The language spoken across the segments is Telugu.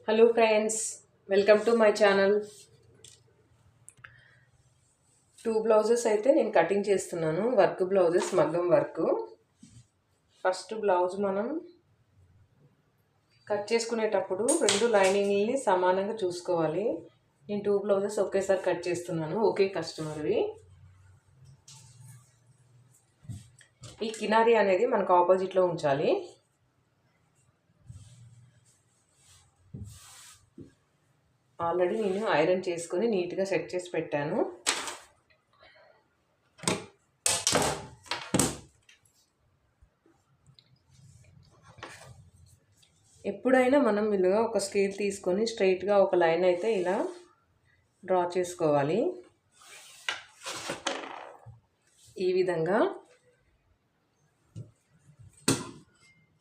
Hello friends, welcome to my channel. 2 blouses అయితే నేను కటింగ్ చేస్తున్నాను. వర్క్ బ్లౌజెస్, మగ్గం వర్క్. ఫస్ట్ బ్లౌజ్ మనం కట్ చేసుకునేటప్పుడు 2 లైనింగ్ని సమానంగా చూసుకోవాలి. నేను 2 బ్లౌజెస్ ఒకేసారి కట్ చేస్తున్నాను, ఒకే కస్టమర్వి. ఈ కినారీ అనేది మనకు ఆపోజిట్లో ఉంచాలి. ఆల్రెడీ నేను ఐరన్ చేసుకొని నీట్గా సెట్ చేసి పెట్టాను. ఎప్పుడైనా మనం ఇలాగా ఒక స్కేల్ తీసుకొని స్ట్రైట్గా ఒక లైన్ అయితే ఇలా డ్రా చేసుకోవాలి. ఈ విధంగా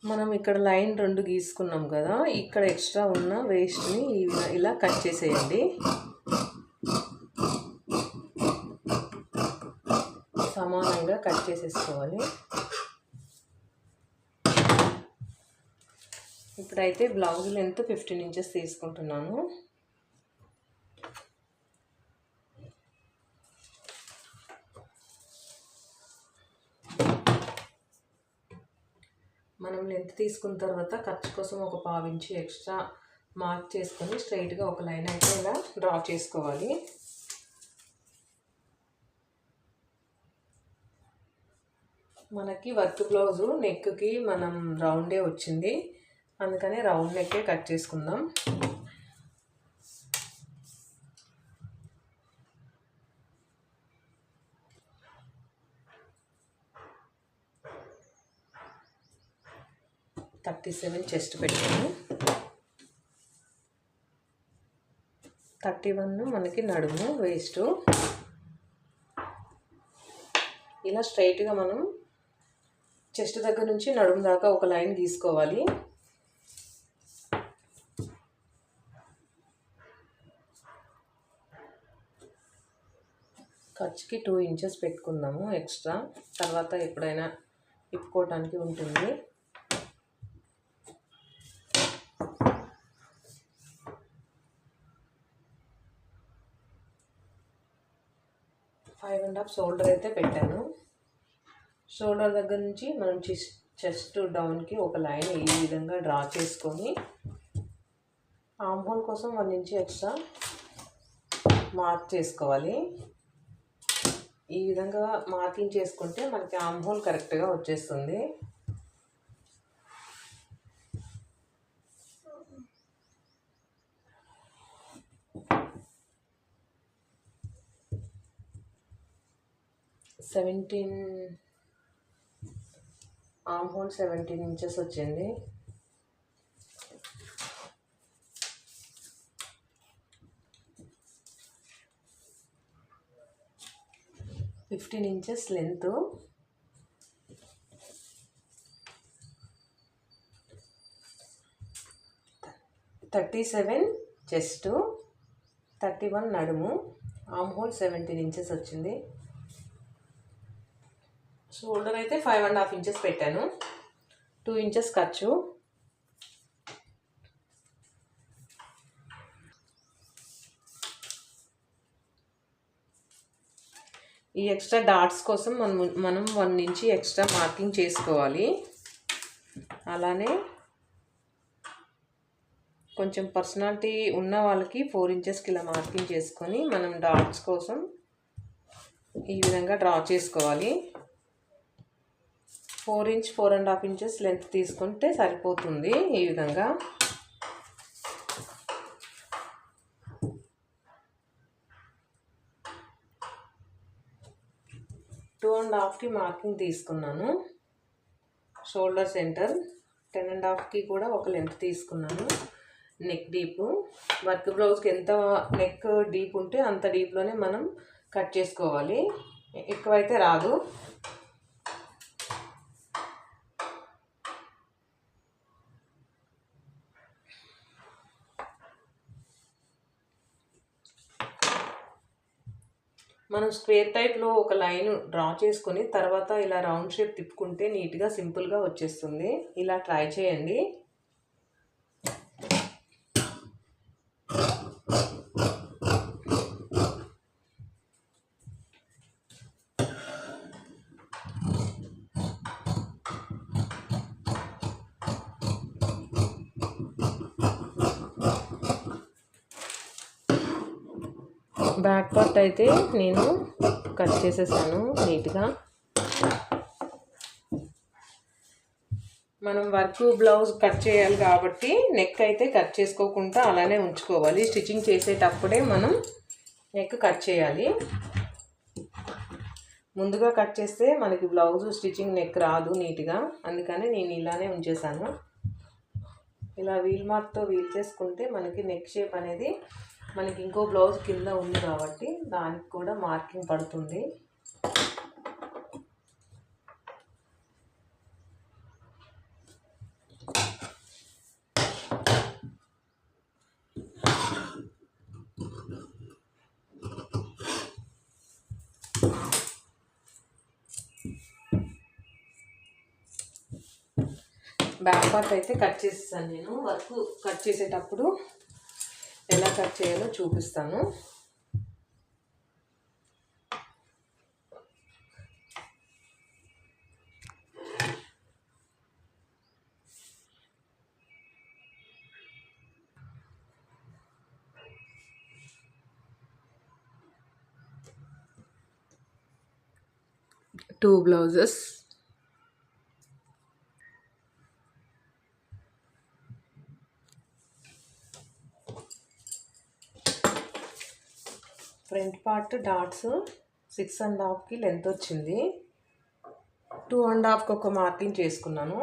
మనం ఇక్కడ లైన్ 2 గీసుకున్నాం కదా, ఇక్కడ ఎక్స్ట్రా ఉన్న వేస్ట్ని ఇలా కట్ చేసేయండి. సమానంగా కట్ చేసేసుకోవాలి. ఇప్పుడైతే బ్లౌజ్ లెంత్ 15 ఇంచెస్ తీసుకుంటున్నాను. మనం లెంత్ తీసుకున్న తర్వాత ఖర్చు కోసం ఒక 1/2 ఇంచు ఎక్స్ట్రా మార్క్ చేసుకొని స్ట్రైట్గా ఒక లైన్ అయితే ఇలా డ్రా చేసుకోవాలి. మనకి వర్క్ బ్లౌజు నెక్కి మనం రౌండే వచ్చింది, అందుకనే రౌండ్ నెక్కే కట్ చేసుకుందాం. $37 చెస్ట్ పెట్టాను. 31 మనకి నడుము వేస్ట్. ఇలా స్ట్రైట్గా మనం చెస్ట్ దగ్గర నుంచి నడుము దాకా ఒక లైన్ గీసుకోవాలి. ఖర్చుకి 2 ఇంచెస్ పెట్టుకుందాము ఎక్స్ట్రా, తర్వాత ఎప్పుడైనా ఇప్పుకోవడానికి ఉంటుంది. ఫైవ్ అండ్ హాఫ్ షోల్డర్ అయితే పెట్టాను. షోల్డర్ దగ్గర నుంచి మనం చెస్ట్ డౌన్కి ఒక లైన్ ఈ విధంగా డ్రా చేసుకొని ఆర్మ్ హోల్ కోసం 1 ఇంచ్ ఎక్స్ట్రా మార్క్ చేసుకోవాలి. ఈ విధంగా మార్కింగ్ చేసుకుంటే మనకి ఆర్మ్ హోల్ కరెక్ట్గా వచ్చేస్తుంది. ఆర్మ్ హోల్ 17 ఇంచెస్ వచ్చింది. $15 ఇంచెస్ లెంత్. $37 చెస్ట్, 31 నడుము, ఆర్మ్ హోల్ 17 ఇంచెస్ వచ్చింది. షోల్డర్ అయితే 5.5 ఇంచెస్ పెట్టాను. 2 ఇంచెస్ ఖర్చు. ఈ ఎక్స్ట్రా డాట్స్ కోసం మనం 1 ఇంచ్ ఎక్స్ట్రా మార్కింగ్ చేసుకోవాలి. అలానే కొంచెం పర్సనాలిటీ ఉన్న వాళ్ళకి 4 ఇంచెస్కి ఇలా మార్కింగ్ చేసుకొని మనం డాట్స్ కోసం ఈ విధంగా డ్రా చేసుకోవాలి. 4 ఇంచ్ 4.5 ఇంచెస్ లెంత్ తీసుకుంటే సరిపోతుంది. ఈ విధంగా టూ అండ్ హాఫ్కి మార్కింగ్ తీసుకున్నాను. షోల్డర్ సెంటర్ 10.5కి కూడా ఒక లెంత్ తీసుకున్నాను. నెక్ డీప్, వర్క్ బ్లౌజ్కి ఎంత నెక్ డీప్ ఉంటే అంత డీప్లోనే మనం కట్ చేసుకోవాలి, ఎక్కువైతే రాదు. మనం స్క్వేర్ టైప్లో ఒక లైన్ డ్రా చేసుకొని తర్వాత ఇలా రౌండ్ షేప్ తిప్పుకుంటే నీట్గా సింపుల్గా వచ్చేస్తుంది. ఇలా ట్రై చేయండి. బ్యాక్ పార్ట్ అయితే నేను కట్ చేసేసాను నీట్గా. మనం వర్క్ బ్లౌజ్ కట్ చేయాలి కాబట్టి నెక్ అయితే కట్ చేసుకోకుండా అలానే ఉంచుకోవాలి. స్టిచ్చింగ్ చేసేటప్పుడే మనం నెక్ కట్ చేయాలి. ముందుగా కట్ చేస్తే మనకి బ్లౌజ్ స్టిచ్చింగ్ నెక్ రాదు నీట్గా, అందుకని నేను ఇలానే ఉంచేసాను. ఇలా వీల్ మార్క్తో వీల్ చేసుకుంటే మనకి నెక్ షేప్ అనేది మనకి ఇంకో బ్లౌజ్ కింద ఉంది కాబట్టి దానికి కూడా మార్కింగ్ పడుతుంది. బ్యాక్ పార్ట్ అయితే కట్ చేసేసాను. నేను వర్క్ కట్ చేసేటప్పుడు ఎలా కట్ చేయాలో చూపిస్తాను. Two blouses, front part dots 6.5కి లెంత్ వచ్చింది. 2.5కి ఒక మార్కింగ్ చేసుకున్నాను.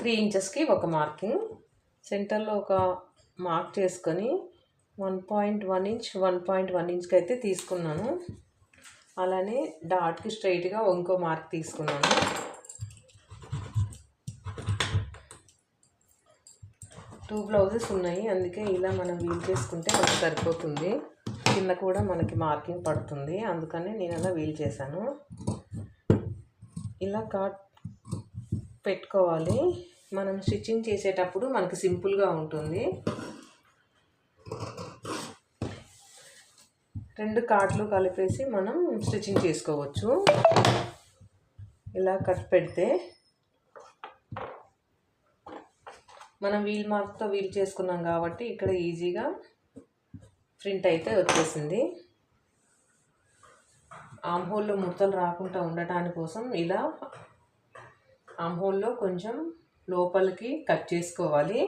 3 ఇంచెస్కి ఒక మార్కింగ్, సెంటర్లో ఒక మార్క్ చేసుకొని 1.1 ఇంచ్ 1.1 ఇంచ్కి అయితే తీసుకున్నాను. అలానే డాట్కి స్ట్రైట్గా ఇంకో మార్క్ తీసుకున్నాను. టూ బ్లౌజెస్ ఉన్నాయి, అందుకే ఇలా మనం వీల్ చేసుకుంటే మనకు సరిపోతుంది. కింద కూడా మనకి మార్కింగ్ పడుతుంది, అందుకని నేను అలా వీల్ చేశాను. ఇలా కట్ పెట్టుకోవాలి. మనం స్టిచ్చింగ్ చేసేటప్పుడు మనకి సింపుల్గా ఉంటుంది. 2 కార్ట్లు కలిపేసి మనం స్టిచ్చింగ్ చేసుకోవచ్చు. ఇలా కట్ పెడితే మనం వీల్ మార్క్తో వీల్ చేసుకున్నాం కాబట్టి ఇక్కడ ఈజీగా ప్రింట్ అయితే వచ్చేసింది. ఆమ్ హోల్లో ముడతలు రాకుండా ఉండటానికి కోసం ఇలా ఆమ్ హోల్లో కొంచెం లోపలికి కట్ చేసుకోవాలి.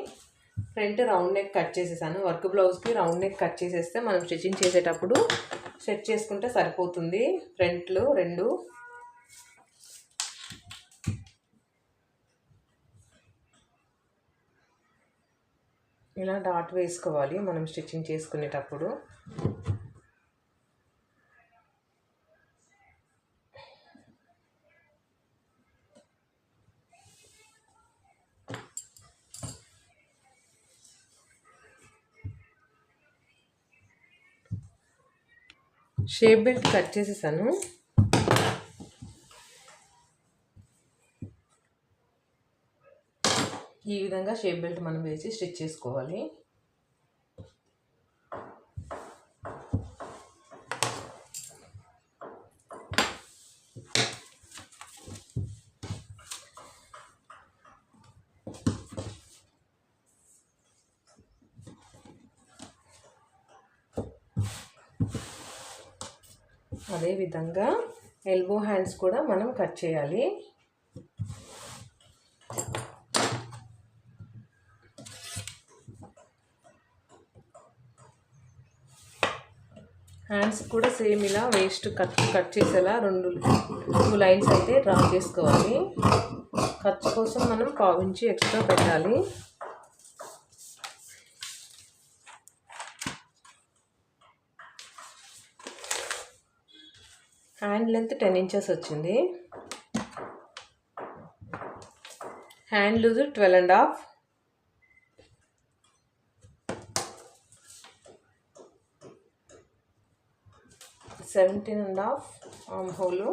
ఫ్రంట్ రౌండ్ నెక్ కట్ చేసేసాను. వర్క్ బ్లౌజ్కి రౌండ్ నెక్ కట్ చేసేస్తే మనం స్టిచ్చింగ్ చేసేటప్పుడు సెట్ చేసుకుంటే సరిపోతుంది. ఫ్రంట్లు 2 ఇలా డాట్ వేసుకోవాలి మనం స్టిచ్చింగ్ చేసుకునేటప్పుడు. షేప్ బెల్ట్ కట్ చేసేసాను. ఈ విధంగా షేప్ బెల్ట్ మనం వేసి స్టిచ్ చేసుకోవాలి. అదే విధంగా ఎల్బో హ్యాండ్స్ కూడా మనం కట్ చేయాలి. హ్యాండ్స్ కూడా సేమ్ ఇలా వేస్ట్ కట్ చేసేలా 2 లైన్స్ అయితే డ్రా చేసుకోవాలి. ఖర్చు కోసం మనం 1/4 ఇంచ్ ఎక్స్ట్రా పెట్టాలి. హ్యాండ్ లెంత్ 10 ఇంచెస్ వచ్చింది. Hand loose 12.5. (17.5) arm hole.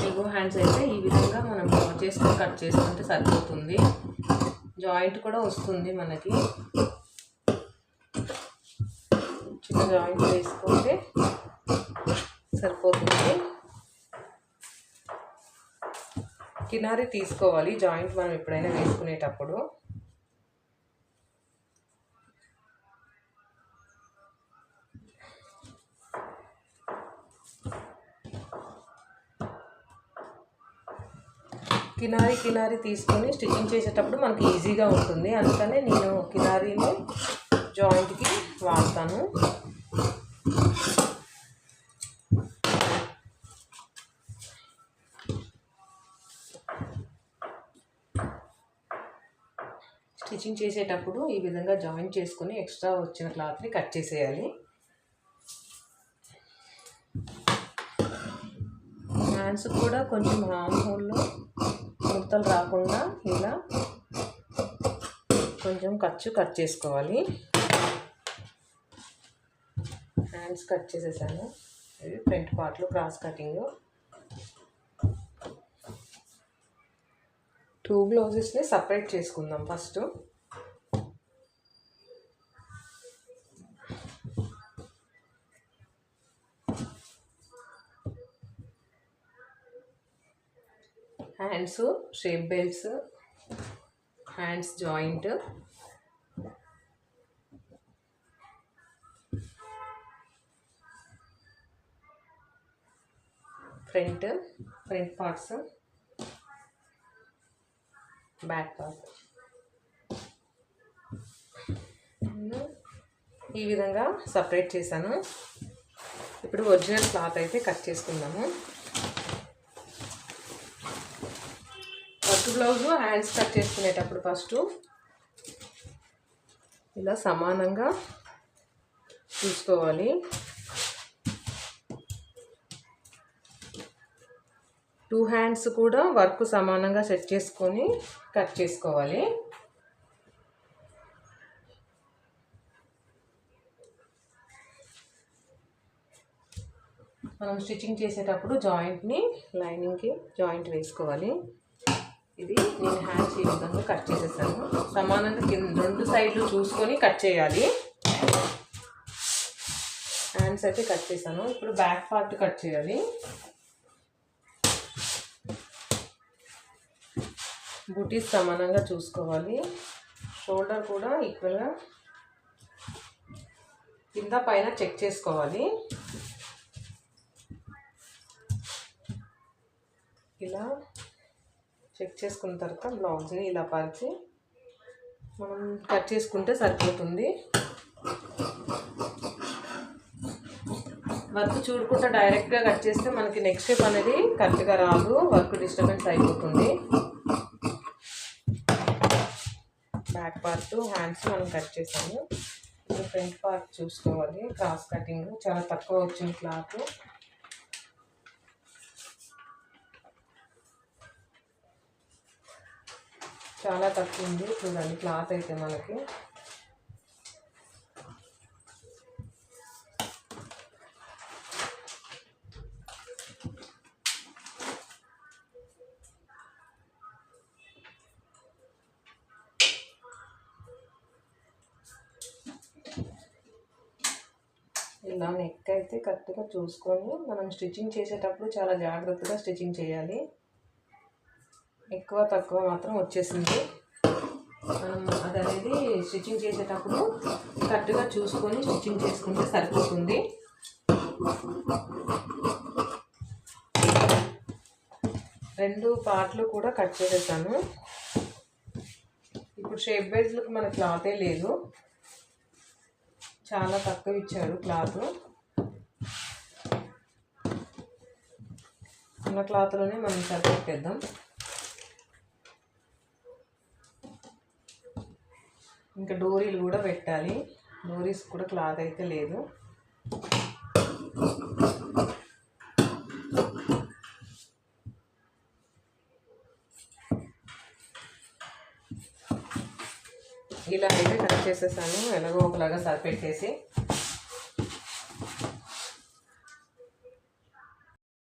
Elbow hands అయితే ఈ విధంగా మనం చేసుకొని కట్ చేసుకుంటే సరిపోతుంది. జాయింట్ కూడా వస్తుంది మనకి. చిన్న జాయింట్ వేసుకుంటే సరిపోతుంది. కినారి తీసుకోవాలి జాయింట్ మనం ఎప్పుడైనా వేసుకునేటప్పుడు. కినారి తీసుకొని స్టిచ్చింగ్ చేసేటప్పుడు మనకి ఈజీగా ఉంటుంది, అందుకనే నేను కినారీని జాయింట్కి వాడతాను. స్టిచ్చింగ్ చేసేటప్పుడు ఈ విధంగా జాయింట్ చేసుకొని ఎక్స్ట్రా వచ్చిన క్లాత్ని కట్ చేసేయాలి. హ్యాండ్స్ కూడా కొంచెం ఆర్మ్ హోల్లో ముడతలు రాకుండా ఇలా కొంచెం కట్ చేసుకోవాలి. హ్యాండ్స్ కట్ చేసేసాను. ఇది ఫ్రంట్ పార్ట్లో క్రాస్ కటింగ్. 2 బ్లౌజెస్ని సపరేట్ చేసుకుందాం first. Hands shape belts, hands joint, front parts, back part ఈ విధంగా సపరేట్ చేశాను. ఇప్పుడు ఒరిజినల్ క్లాత్ అయితే కట్ చేసుకుందాము. వర్క్ బ్లౌజు హ్యాండ్స్ కట్ చేసుకునేటప్పుడు ఫస్ట్ ఇలా సమానంగా చూసుకోవాలి. 2 హ్యాండ్స్ కూడా వర్క్ సమానంగా సెట్ చేసుకొని కట్ చేసుకోవాలి. మనం స్టిచ్చింగ్ చేసేటప్పుడు జాయింట్ని లైనింగ్కి జాయింట్ వేసుకోవాలి. ఇది నేను హ్యాండ్స్ ఈ విధంగా కట్ చేసేసాను. సమానంగా కింద 2 సైడ్లు చూసుకొని కట్ చేయాలి. హ్యాండ్స్ అయితే కట్ చేశాను. ఇప్పుడు బ్యాక్ పార్ట్ కట్ చేయాలి. బూటీస్ సమానంగా చూసుకోవాలి. షోల్డర్ కూడా ఈక్వల్గా కింద పైన చెక్ చేసుకోవాలి. ఇలా చెక్ చేసుకున్న తర్వాత బ్లౌజ్ని ఇలా పరిచి మనం కట్ చేసుకుంటే సరిపోతుంది. వర్క్ చూడకుండా డైరెక్ట్గా కట్ చేస్తే మనకి నెక్స్ట్ స్టెప్ అనేది కరెక్ట్గా రాదు, వర్క్ డిస్టర్బెన్స్ అయిపోతుంది. బ్యాక్ పార్ట్ హ్యాండ్స్ మనం కట్ చేసాము. ఇప్పుడు ఫ్రంట్ పార్ట్ చూసుకోవాలి. క్రాస్ కటింగ్ చాలా తక్కువ వచ్చింది క్లాత్. చాలా తక్కువ ఉంది చూడండి క్లాత్ అయితే మనకి. ఇలా నెక్ అయితే కరెక్ట్గా చూసుకొని మనం స్టిచ్చింగ్ చేసేటప్పుడు చాలా జాగ్రత్తగా స్టిచ్చింగ్ చేయాలి. ఎక్కువ తక్కువ మాత్రం వచ్చేసింది. మనం అదనేది స్టిచ్చింగ్ చేసేటప్పుడు కరెక్ట్గా చూసుకొని స్టిచ్చింగ్ చేసుకుంటే సరిపోతుంది. రెండు పార్ట్లు కూడా కట్ చేసేసాను. ఇప్పుడు షేప్ బెల్ట్లకు మన క్లాతే లేదు, చాలా తక్కువ ఇచ్చాడు క్లాత్. ఉన్న క్లాత్లోనే మనం సరిపెట్టేద్దాం. ఇంకా డోరీలు కూడా పెట్టాలి. డోరీస్ కూడా క్లాత్ అయితే లేదు. ఇలా అయితే కట్ చేసేసాను, ఎలాగో ఒకలాగా సరిపెట్టేసి.